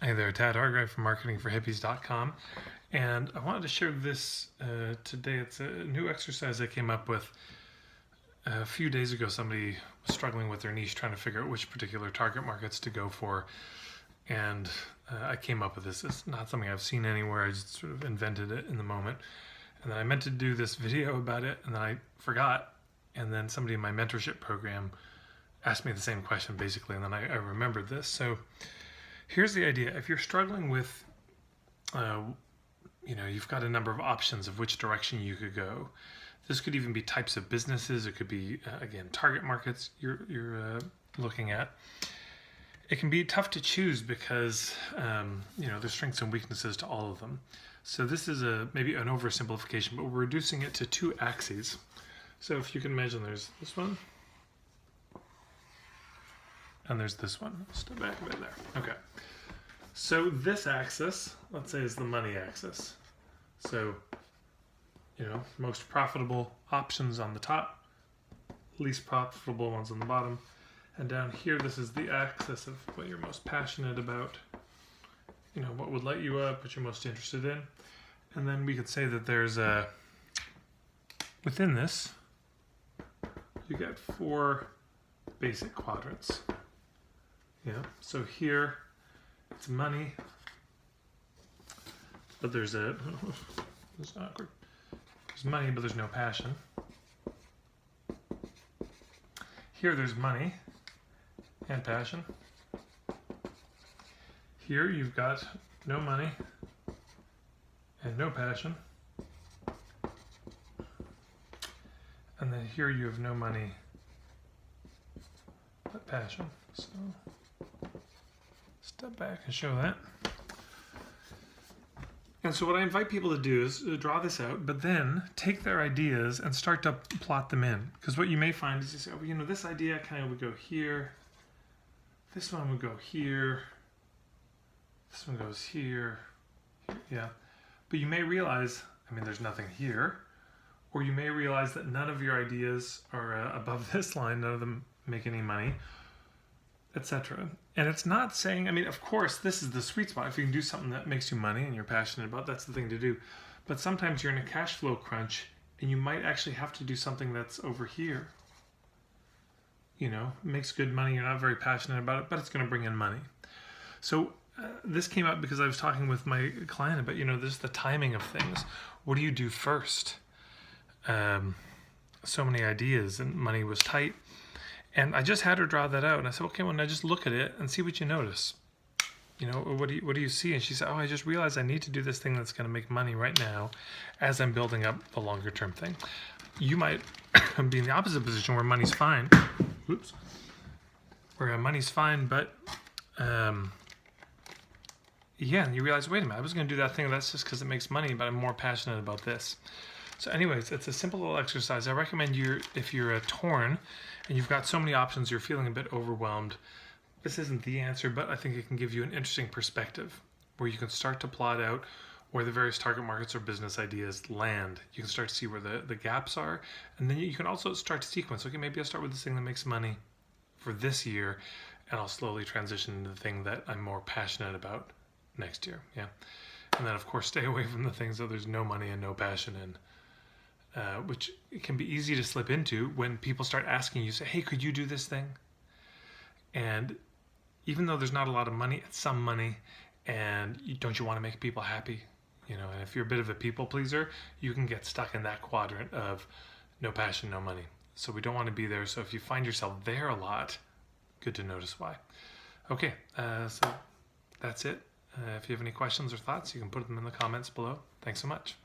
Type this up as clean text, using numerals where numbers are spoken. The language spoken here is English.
Hey there, Tad Hargrave from marketingforhippies.com, and I wanted to share this today. It's a new exercise I came up with a few days ago. Somebody was struggling with their niche, trying to figure out which particular target markets to go for, and I came up with this. It's not something I've seen anywhere. I just sort of invented it in the moment, and then I meant to do this video about it, and then I forgot, and then somebody in my mentorship program asked me the same question basically, and then I remembered this. So here's the idea. If you're struggling with, you've got a number of options of which direction you could go. This could even be types of businesses. It could be, again, target markets you're looking at. It can be tough to choose because, there's strengths and weaknesses to all of them. So this is maybe an oversimplification, but we're reducing it to two axes. So if you can imagine, there's this one, and there's this one. Step back a bit there. Okay. So this axis, let's say, is the money axis. So, most profitable options on the top, least profitable ones on the bottom. And down here, this is the axis of what you're most passionate about, what would light you up, what you're most interested in. And then we could say that there's within this, you get 4 basic quadrants. So here it's money, but there's awkward. There's money, but there's no passion. Here there's money and passion. Here you've got no money and no passion. And then here you have no money but passion. So step back and show that. And so what I invite people to do is draw this out, but then take their ideas and start to plot them in. Because what you may find is you say, this idea kind of would go here. This one would go here. This one goes here. Yeah. But you may realize, there's nothing here. Or you may realize that none of your ideas are above this line. None of them make any money, etc. And it's not saying, of course, this is the sweet spot. If you can do something that makes you money and you're passionate about, that's the thing to do. But sometimes you're in a cash flow crunch and you might actually have to do something that's over here. Makes good money. You're not very passionate about it, but it's going to bring in money. So this came up because I was talking with my client about, this is the timing of things. What do you do first? So many ideas and money was tight. And I just had her draw that out, and I said, okay, well, now just look at it and see what you notice. What do you see? And she said, I just realized I need to do this thing that's going to make money right now as I'm building up the longer term thing. You might be in the opposite position where money's fine. Oops. Where money's fine, but and you realize, wait a minute, I was going to do that thing. That's just because it makes money, but I'm more passionate about this. So anyways, it's a simple little exercise. I recommend if you're torn and you've got so many options, you're feeling a bit overwhelmed, this isn't the answer, but I think it can give you an interesting perspective where you can start to plot out where the various target markets or business ideas land. You can start to see where the gaps are, and then you can also start to sequence. Okay, maybe I'll start with this thing that makes money for this year, and I'll slowly transition into the thing that I'm more passionate about next year. Yeah, and then of course stay away from the things that there's no money and no passion in. Which can be easy to slip into when people start asking you, say, hey, could you do this thing? And even though there's not a lot of money, it's some money, and don't you want to make people happy? And if you're a bit of a people pleaser, you can get stuck in that quadrant of no passion, no money. So we don't want to be there. So if you find yourself there a lot, good to notice why. Okay, so that's it. If you have any questions or thoughts, you can put them in the comments below. Thanks so much.